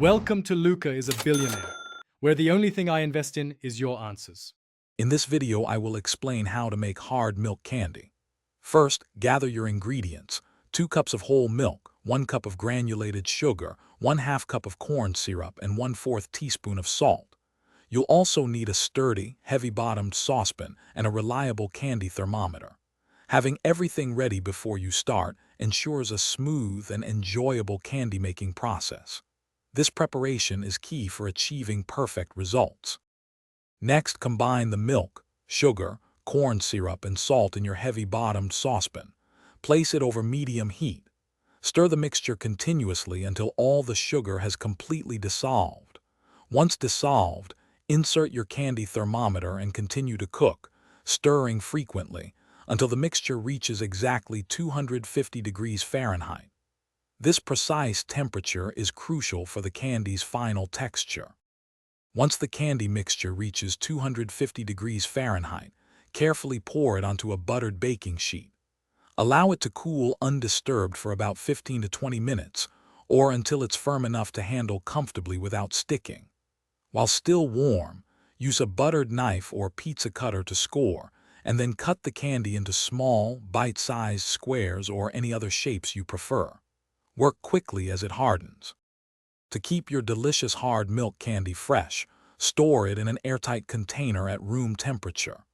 Welcome to Luca is a Billionaire, where the only thing I invest in is your answers. In this video, I will explain how to make hard milk candy. First, gather your ingredients. 2 cups of whole milk, 1 cup of granulated sugar, 1/2 cup of corn syrup, and 1/4 teaspoon of salt. You'll also need a sturdy, heavy-bottomed saucepan and a reliable candy thermometer. Having everything ready before you start ensures a smooth and enjoyable candy-making process. This preparation is key for achieving perfect results. Next, combine the milk, sugar, corn syrup, and salt in your heavy-bottomed saucepan. Place it over medium heat. Stir the mixture continuously until all the sugar has completely dissolved. Once dissolved, insert your candy thermometer and continue to cook, stirring frequently until the mixture reaches exactly 250 degrees Fahrenheit. This precise temperature is crucial for the candy's final texture. Once the candy mixture reaches 250 degrees Fahrenheit, carefully pour it onto a buttered baking sheet. Allow it to cool undisturbed for about 15 to 20 minutes, or until it's firm enough to handle comfortably without sticking. While still warm, use a buttered knife or pizza cutter to score, and then cut the candy into small, bite-sized squares or any other shapes you prefer. Work quickly as it hardens. To keep your delicious hard milk candy fresh, store it in an airtight container at room temperature.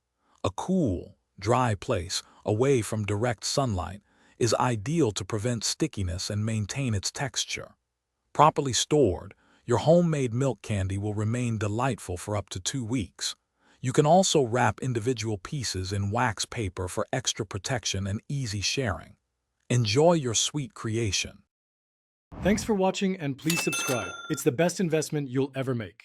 A cool, dry place, away from direct sunlight, is ideal to prevent stickiness and maintain its texture. Properly stored, your homemade milk candy will remain delightful for up to 2 weeks. You can also wrap individual pieces in wax paper for extra protection and easy sharing. Enjoy your sweet creation. Thanks for watching and please subscribe. It's the best investment you'll ever make.